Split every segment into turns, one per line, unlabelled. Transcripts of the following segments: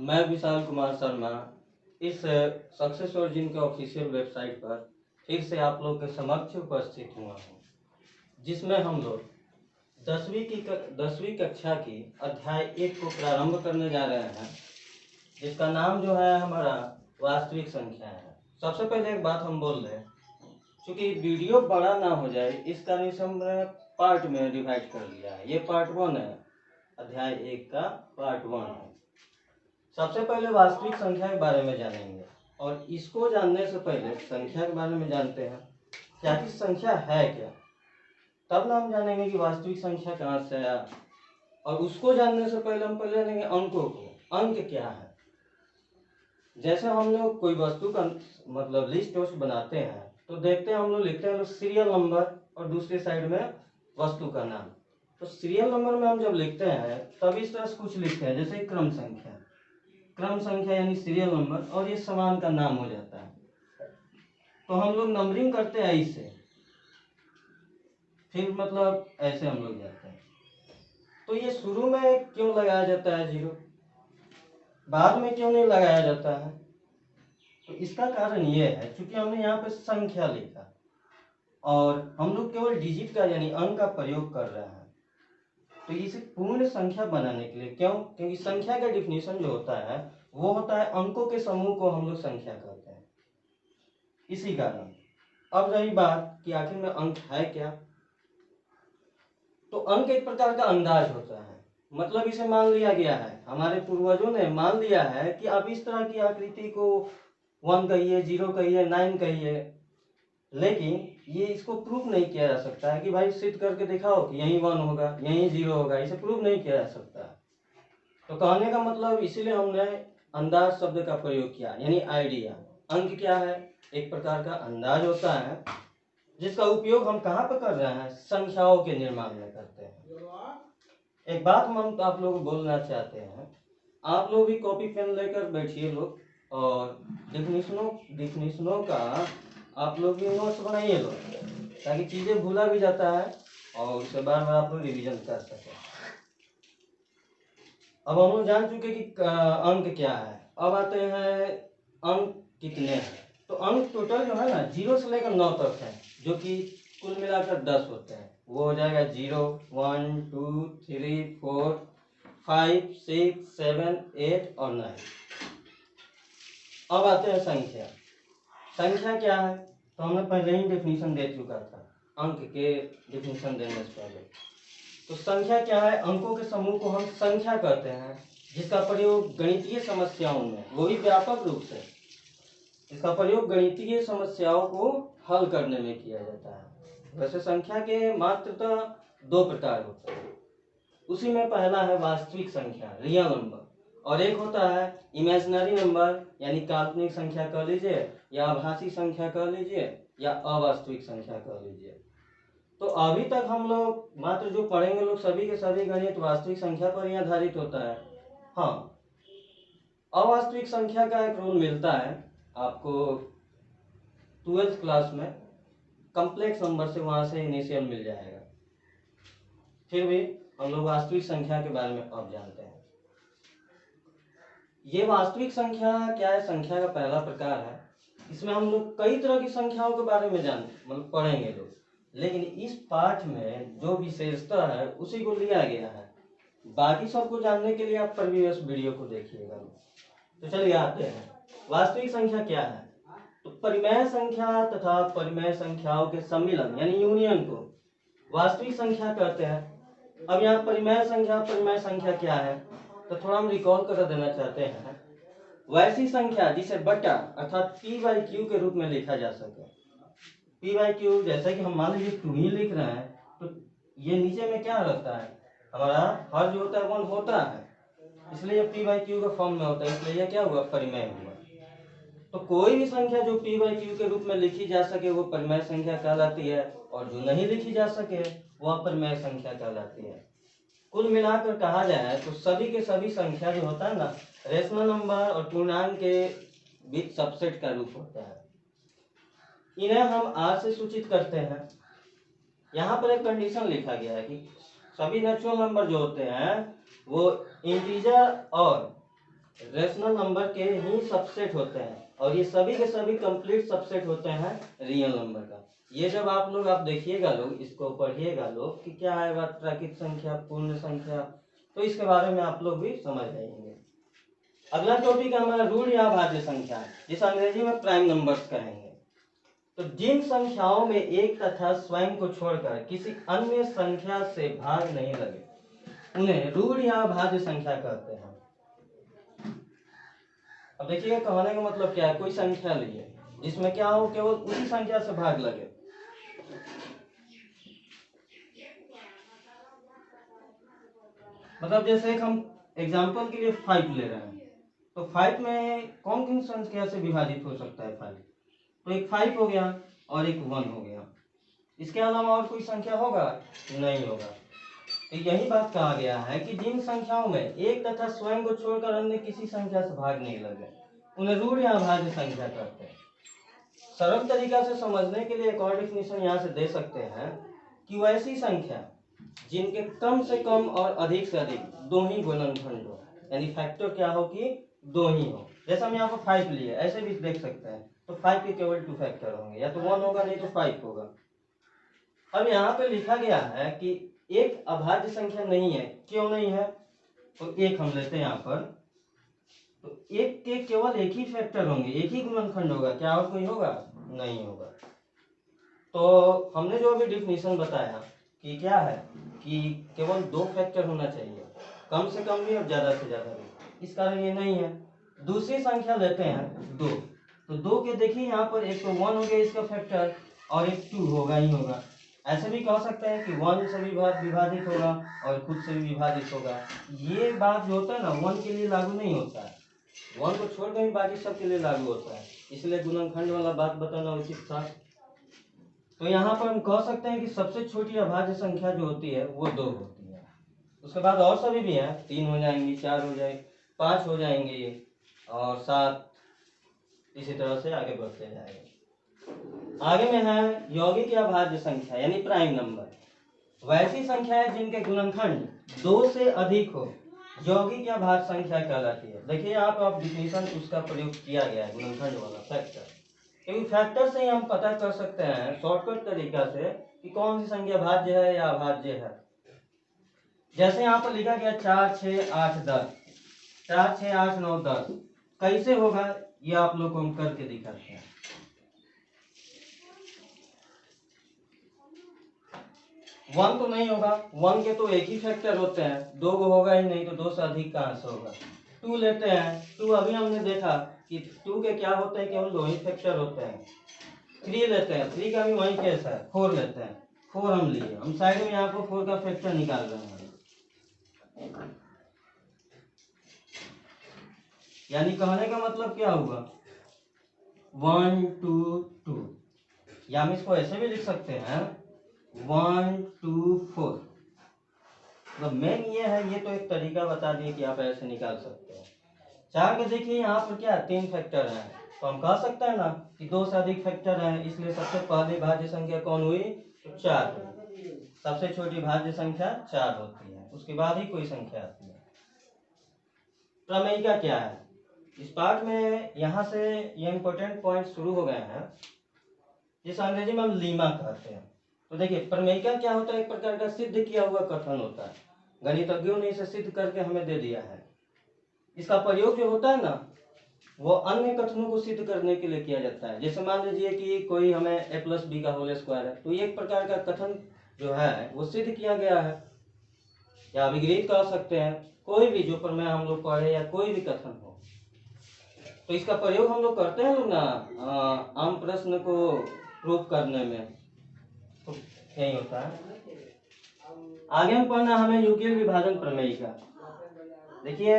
मैं विशाल कुमार शर्मा इस success origin के ऑफिशियल वेबसाइट पर फिर से आप लोग के समक्ष उपस्थित हुआ हूँ, जिसमें हम लोग 10वीं कक्षा की अध्याय 1 को प्रारंभ करने जा रहे हैं, जिसका नाम जो है हमारा वास्तविक संख्या है। सबसे पहले एक बात हम बोल रहे हैं, क्योंकि वीडियो बड़ा ना हो जाए इस कारण से हमने पार्ट में डिवाइड कर लिया है। ये पार्ट 1 है, अध्याय 1 का पार्ट 1 है। सबसे पहले वास्तविक संख्या के बारे में जानेंगे, और इसको जानने से पहले संख्या के बारे में जानते हैं क्या कि संख्या है क्या, तब ना हम जानेंगे कि वास्तविक संख्या कहाँ से आया। और उसको जानने से पहले हम पहले जानेंगे अंकों को। अंक क्या है? जैसे हम लोग कोई वस्तु का मतलब लिस्ट वोस्ट बनाते हैं तो देखते हैं, हम लोग लिखते हैं सीरियल नंबर और दूसरी साइड में वस्तु का नाम। तो सीरियल नंबर में हम जब लिखते हैं तब इस तरह से कुछ लिखते हैं, जैसे क्रम संख्या। क्रम संख्या यानी सीरियल नंबर, और ये सामान का नाम हो जाता है। तो हम लोग नंबरिंग करते हैं ऐसे, फिर मतलब ऐसे हम लोग जाते हैं। तो ये शुरू में क्यों लगाया जाता है 0, बाद में क्यों नहीं लगाया जाता है? तो इसका कारण ये है, क्योंकि हमने यहाँ पे संख्या लिखा और हम लोग केवल डिजिट का यानी अंक का प्रयोग कर रहे हैं। तो इसे पूर्ण संख्या बनाने के लिए, क्योंकि संख्या का डिफिनेशन जो होता है वो होता है अंकों के समूह को हम लोग संख्या कहते हैं। इसी कारण अब रही बात कि आखिर में अंक है क्या, तो अंक एक प्रकार का अंदाज होता है। मतलब इसे मान लिया गया है, हमारे पूर्वजों ने मान लिया है कि आप इस तरह की आकृति को 1 कहिए, 0 कहिए, 9 कहिए, लेकिन ये इसको प्रूफ नहीं किया जा सकता है कि भाई सिद्ध करके दिखाओ कि यही 1 होगा, यही 0 होगा। इसे प्रूफ नहीं किया जा सकता। तो कहने का मतलब इसीलिए हमने अंदाज शब्द का प्रयोग किया, यानी आइडिया। अंक क्या है? एक प्रकार का अंदाज होता है, जिसका उपयोग हम कहाँ पर कर रहे हैं? संख्याओं के निर्माण में करते हैं। एक बात हम आप लोग को बोलना चाहते हैं, आप लोग भी कॉपी पेन लेकर बैठिए लोग, और डिफिनेशनों का आप लोग भी नोट्स बनाइए लोग, ताकि चीजें भूला भी जाता है और उसे बार बार आप लोग रिविजन कर सकें। अब हम लोग जान चुके कि अंक क्या है। अब आते हैं अंक कितने हैं। तो अंक टोटल जो है ना 0 से लेकर 9 तक है, जो कि कुल मिलाकर 10 होते हैं। वो हो जाएगा 0, 1, 2, 3, 4, 5, 6, 7, 8 और 9। अब आते हैं संख्या। संख्या क्या है? तो हमने पहले ही डेफिनेशन दे चुका था अंक के डेफिनेशन देने से पहले। तो संख्या क्या है? अंकों के समूह को हम संख्या कहते हैं, जिसका प्रयोग गणितीय समस्याओं में, वो भी व्यापक रूप से इसका प्रयोग गणितीय समस्याओं को हल करने में किया जाता है। वैसे संख्या के मात्रतः 2 प्रकार होते हैं। उसी में पहला है वास्तविक संख्या, रियल नंबर, और एक होता है इमेजिनरी नंबर, यानी काल्पनिक संख्या कह लीजिए, या आभासी संख्या कह लीजिए, या अवास्तविक संख्या कह लीजिए। तो अभी तक हम लोग मात्र जो पढ़ेंगे लोग सभी के सभी गणित वास्तविक संख्या पर ही आधारित होता है। हाँ, अवास्तविक संख्या का एक रूल मिलता है आपको 12th क्लास में, कॉम्प्लेक्स नंबर से, वहां से इनिशियल मिल जाएगा। फिर भी हम लोग वास्तविक संख्या के बारे में अब जानते हैं। ये वास्तविक संख्या क्या है? संख्या का पहला प्रकार है। इसमें हम लोग कई तरह की संख्याओं के बारे में मतलब पढ़ेंगे लोग, लेकिन इस पाठ में जो विशेषता है उसी को लिया गया है। बाकी सबको जानने के लिए आप प्रीवियस वीडियो को देखिएगा। तो चलिए आते हैं, वास्तविक संख्या क्या है। तो परिमेय संख्या तथा परिमेय संख्याओं के सम्मिलन यानी यूनियन को वास्तविक संख्या कहते हैं। अब यहाँ परिमेय संख्या क्या है, तो थोड़ा हम रिकॉल कर देना चाहते हैं। वैसी संख्या जिसे बटा अर्थात p/q के रूप में लिखा जा सके। p/q, जैसे कि हम मान लीजिए 2 ही लिख रहे हैं, तो ये नीचे में क्या रहता है, हमारा हर जो होता है 1 होता है, इसलिए p/q का फॉर्म में होता है, इसलिए यह क्या हुआ? परिमेय हुआ। तो कोई भी संख्या जो p/q के रूप में लिखी जा सके वो परिमेय संख्या कहलाती है, और जो नहीं लिखी जा सके वह अपरिमेय संख्या कहलाती है। कुल मिलाकर कहा जाए तो सभी के सभी संख्या जो होता है ना, रेशनल नंबर और पूर्णांक के बीच सबसेट का रूप होता है। इन्हें हम r से सूचित करते हैं। यहाँ पर एक कंडीशन लिखा गया है कि सभी नेचुरल नंबर जो होते हैं वो इंटीजर और रेशनल नंबर के ही सबसेट होते हैं, और ये सभी के सभी कंप्लीट सबसेट होते हैं रियल नंबर का। ये जब आप देखिएगा लोग, इसको पढ़िएगा लोग कि क्या है बात प्राकृत संख्या, पूर्ण संख्या, तो इसके बारे में आप लोग भी समझ जाएंगे। अगला टॉपिक हमारा रूढ़ या भाज्य संख्या, जिसे अंग्रेजी में प्राइम नंबर्स कहेंगे। तो जिन संख्याओं में एक तथा स्वयं को छोड़कर किसी अन्य संख्या से भाग नहीं लगे, उन्हें रूढ़ या भाज्य संख्या कहते हैं। अब देखिए कहने का मतलब क्या है, कोई संख्या लिए जिसमें क्या हो, केवल उसी संख्या से भाग लगे। मतलब जैसे एक हम एग्जांपल के लिए 5 ले रहे हैं, तो 5 में कौन कौन संख्या से विभाजित हो सकता है 5? तो एक 5 हो गया और एक 1 हो गया। इसके अलावा और कोई संख्या होगा? नहीं होगा। तो यही बात कहा गया है कि जिन संख्याओं में एक तथा स्वयं को छोड़कर अन्य किसी संख्या से भाग नहीं लगे, उन्हें रूढ़ या भाज्य संख्या कहते हैं। सरल तरीका से समझने के लिए एक और डिफिनेशन यहाँ से दे सकते हैं कि वैसी संख्या जिनके कम से कम और अधिक से अधिक दो ही गुणनखंड हो, यानी फैक्टर क्या हो कि दो ही हो। जैसे हम यहाँ पर 5 लिए, ऐसे भी देख सकते हैं, तो 5 के केवल 2 फैक्टर होंगे, या तो 1 होगा नहीं तो 5 होगा। अब यहाँ पे लिखा गया है कि एक अभाज्य संख्या नहीं है। क्यों नहीं है? तो एक हम लेते हैं यहाँ पर, तो एक के केवल एक ही फैक्टर होंगे, एक ही गुणनखंड होगा, क्या और कोई होगा? नहीं होगा। तो हमने जो अभी डिफिनेशन बताया कि क्या है कि केवल 2 फैक्टर होना चाहिए, कम से कम भी और ज्यादा से ज्यादा भी, इस कारण ये नहीं है। दूसरी संख्या लेते हैं 2, तो 2 के देखिए यहाँ पर एक तो 1 हो गया इसका फैक्टर, और एक 2 होगा ही होगा। ऐसे भी कह सकते हैं कि 1 से भी विभाजित होगा और खुद से भी विभाजित होगा। ये बात जो होता है ना 1 के लिए लागू नहीं होता है, 1 को छोड़कर ही बाकी सब के लिए लागू होता है, इसलिए गुणनखंड वाला बात बताना उचित था। तो यहाँ पर हम कह सकते हैं कि सबसे छोटी अभाज्य संख्या जो होती है वो 2 होती है। उसके बाद और सभी भी हैं, 3 हो जाएंगी, 4 हो जाएंगे, 5 हो जाएंगे और 7, इसी तरह से आगे बढ़ते जाएंगे। आगे में है यौगिक या भाज्य संख्या यानी प्राइम नंबर। वैसी संख्याएं जिनके गुणनखंड 2 से अधिक हो यौगिक या भाज्य संख्या कहलाती है। देखिए यहाँ पर डिफिनेशन उसका प्रयोग किया गया है, गुणनखंड वाला फैक्टर, क्योंकि फैक्टर से ही हम पता कर सकते हैं शॉर्टकट तरीका से कि कौन सी संख्या भाज्य है या अभाज्य है। जैसे यहाँ पर लिखा गया 4, 6, 8, 10, 4, 6, 8, 9, 10 कैसे होगा ये आप लोग को हम करके दिखाते हैं। 1 तो नहीं होगा, 1 के तो एक ही फैक्टर होते हैं, 2 को होगा ही नहीं, तो 2 से अधिक कहाँ से होगा। 2 लेते हैं, 2 अभी हमने देखा कि 2 के क्या होते हैं, केवल 2 ही फैक्टर होते हैं। 3 लेते हैं, 3 का भी वही केस है। 4 लेते हैं, 4 हम लिए, हम साइड में यहाँ पर 4 का फैक्टर निकाल रहे हैं, यानी कहने का मतलब क्या हुआ 1 2 2, या हम इसको ऐसे भी लिख सकते हैं 1 2 4। मतलब मेन ये है, ये तो एक तरीका बता दिए कि आप ऐसे निकाल सकते हैं। 4 के देखिए यहाँ पर क्या 3 फैक्टर हैं, तो हम कह सकते हैं ना कि 2 से अधिक फैक्टर हैं, इसलिए सबसे पहली भाज्य संख्या कौन हुई? तो 4 हुई। सबसे छोटी भाज्य संख्या 4 होती है, उसके बाद ही कोई संख्या आती है। प्रमेयिका क्या है? इस पार्ट में यहाँ से ये इंपॉर्टेंट पॉइंट शुरू हो गए हैं, जिसे अंग्रेजी में हम लीमा कहते हैं। तो देखिए प्रमेयिका क्या होता है? एक प्रकार का सिद्ध किया हुआ कथन होता है, गणितज्ञों ने इसे सिद्ध करके हमें दे दिया है। इसका प्रयोग जो होता है ना वो अन्य कथनों को सिद्ध करने के लिए किया जाता है। जैसे मान लीजिए कि कोई हमें a+b का होल स्क्वायर है, तो ये एक प्रकार का कथन जो है वो सिद्ध किया गया है, या अभिगृहित कह सकते हैं, कोई भी जो प्रमेय हम लोग पढ़े या कोई भी कथन हो, तो इसका प्रयोग हम लोग करते हैं लोग ना आम प्रश्न को प्रूफ करने में, तो यही होता है। आगे में पढ़ना हमें यूक्लिड विभाजन प्रमेय का। देखिए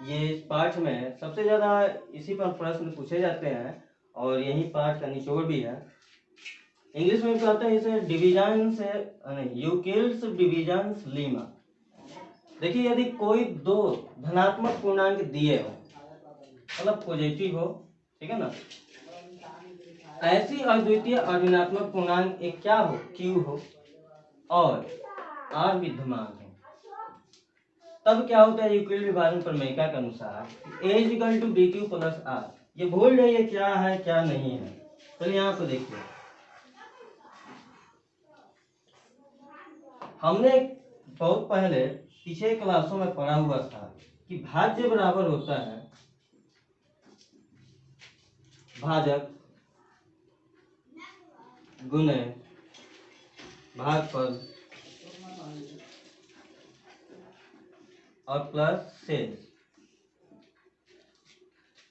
ये इस पाठ में सबसे ज्यादा इसी पर प्रश्न पूछे जाते हैं और यही पाठ का निचोड़ भी है। इंग्लिश में कहते हैं इसे डिविजन से, यूक्लिड्स डिविजन लीमा। देखिए यदि कोई 2 धनात्मक पूर्णांक दिए हो, मतलब पॉजिटिव हो, ठीक है ना, ऐसी अद्वितीय अऋणात्मक पूर्णांक एक क्या हो? Q हो, और R विद्यमान हो, तब क्या होता है यूक्लिड विभाजन प्रमेयिका के अनुसार A is equal to B Q plus R. ये भूल जाइए क्या है क्या नहीं है। चलिए यहाँ पे देखिए, हमने बहुत पहले पिछले क्लासों में पढ़ा हुआ था कि भाज्य बराबर होता है भाजक गुणे भागफल और प्लस शेष।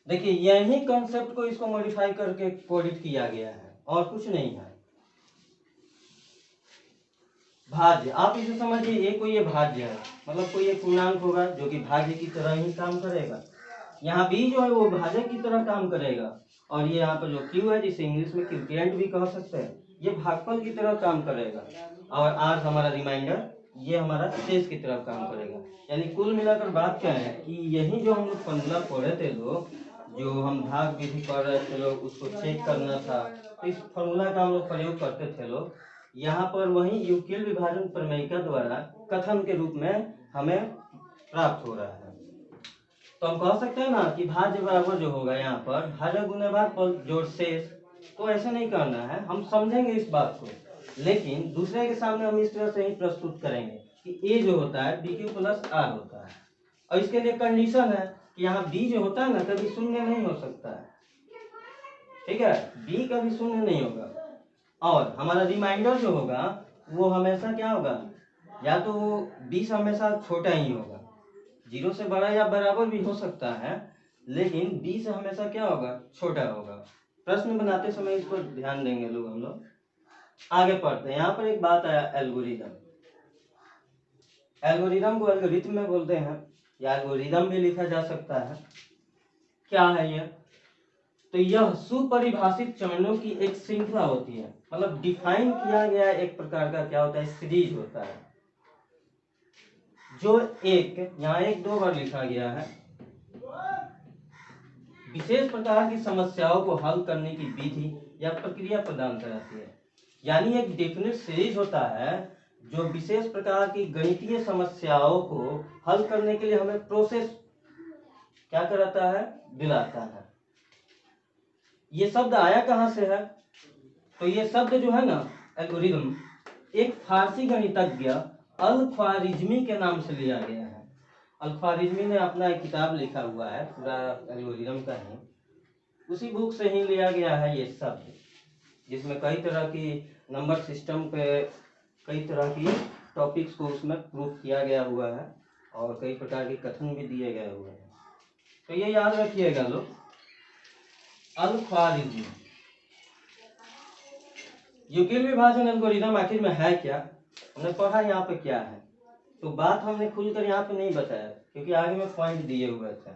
देखिए यही कॉन्सेप्ट को इसको मॉडिफाई करके कोडित किया गया है और कुछ नहीं है। भाज्य आप इसे समझिए, ये कोई ये भाज्य है, मतलब कोई एक पूर्णांक होगा जो कि भाज्य की तरह ही काम करेगा। यहाँ बी जो है वो भाजक की तरह काम करेगा, और ये यहाँ पर जो क्यू है जिसे इंग्लिश में क्यूटिएंट भी कह सकते हैं, ये भागफल की तरह काम करेगा, और आर हमारा रिमाइंडर, ये हमारा शेष की तरफ काम करेगा। यानी कुल मिलाकर बात क्या है कि यही जो हम लोग फॉर्मूला पढ़े थे लोग, जो हम भाग विधि पढ़ रहे थे लोग, उसको चेक करना था, तो इस फॉर्मूला का हम लोग प्रयोग करते थे लोग। यहाँ पर वही यूक्लिड विभाजन प्रमेयिका द्वारा कथन के रूप में हमें प्राप्त हो रहा है। तो हम कह सकते हैं ना कि भाज्य बराबर जो होगा यहाँ पर भाजक गुणे भागफल जोड़ शेष। तो ऐसे नहीं करना है, हम समझेंगे इस बात को, लेकिन दूसरे के सामने हम इस तरह से ही प्रस्तुत करेंगे कि ए जो होता है बी क्यू प्लस आर होता है, और इसके लिए कंडीशन है कि यहाँ बी जो होता है ना कभी शून्य नहीं हो सकता है, ठीक है, बी कभी शून्य नहीं होगा, और हमारा रिमाइंडर जो होगा वो हमेशा क्या होगा, या तो 20 हमेशा छोटा ही होगा, 0 से बड़ा या बराबर भी हो सकता है, लेकिन 20 हमेशा क्या होगा, छोटा होगा। प्रश्न बनाते समय इस पर ध्यान देंगे लोग। हम लोग आगे पढ़ते हैं। यहाँ पर एक बात आया एल्गोरिदम। एल्गोरिदम को एल्गोरिथम में बोलते हैं, या एल्गोरिदम भी लिखा जा सकता है। क्या है यह? तो यह सुपरिभाषित चरणों की एक श्रृंखला होती है, मतलब डिफाइन किया गया एक प्रकार का क्या होता है, सीरीज होता है, जो एक यहाँ एक दो बार लिखा गया है, विशेष प्रकार की समस्याओं को हल करने की विधि या प्रक्रिया प्रदान कराती है। यानी एक डेफिनेट सीरीज होता है जो विशेष प्रकार की गणितीय समस्याओं को हल करने के लिए हमें प्रोसेस क्या कराता है, दिलाता है। ये शब्द आया कहाँ से है? तो ये शब्द जो है ना एल्गोरिदम, एक फारसी गणितज्ञ अल-ख्वारिज़मी के नाम से लिया गया है। अल-ख्वारिज़मी ने अपना एक किताब लिखा हुआ है पूरा एल्गोरिदम का ही, उसी बुक से ही लिया गया है ये शब्द, जिसमें कई तरह की नंबर सिस्टम पे कई तरह की टॉपिक्स को उसमें प्रूफ किया गया हुआ है, और कई प्रकार के कथन भी दिए गए हुए हैं। तो ये याद रखिएगा लोग, अल-ख्वारिज़मी। यूक्लिड विभाजन एल्गोरिदम आखिर में है क्या? हमने पढ़ा यहाँ पे क्या है, तो बात हमने खुलकर यहाँ पे नहीं बताया क्योंकि आगे में पॉइंट दिए हुए थे।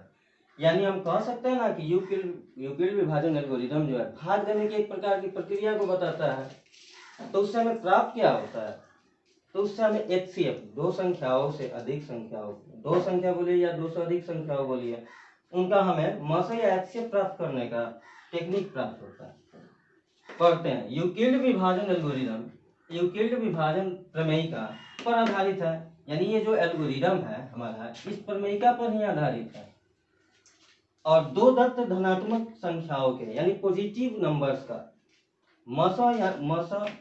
यानी हम कह सकते हैं ना कि यूक्लिड विभाजन एल्गोरिदम जो है भाग देने की एक प्रकार की प्रक्रिया को बताता है। तो उससे हमें प्राप्त क्या होता है? तो उससे हमें HCF, दो संख्याओं से अधिक संख्याओं, दो संख्या बोलिए या दो से अधिक संख्याओं बोलिए, उनका हमें मसे या HCF प्राप्त करने का टेक्निक प्राप्त होता है। पढ़ते हैं। यूक्लिड विभाजन एल्गोरिदम यूक्लिड विभाजन प्रमेयिका पर आधारित है। यानी ये जो एल्गोरिदम है हमारा इस प्रमेयिका पर ही आधारित है, और दो दत्त धनात्मक संख्याओं के यानी पॉजिटिव नंबर्स का मसा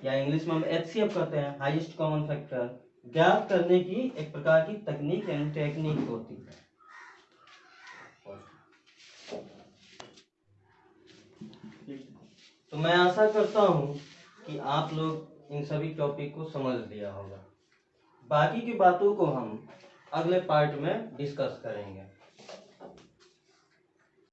या इंग्लिश में हम HCF कहते हैं, हाईएस्ट कॉमन फैक्टर, ज्ञात करने की एक प्रकार की तकनीक यानी टेक्निक होती है। तो मैं आशा करता हूं कि आप लोग इन सभी टॉपिक को समझ लिया होगा। बाकी की बातों को हम अगले पार्ट में डिस्कस करेंगे।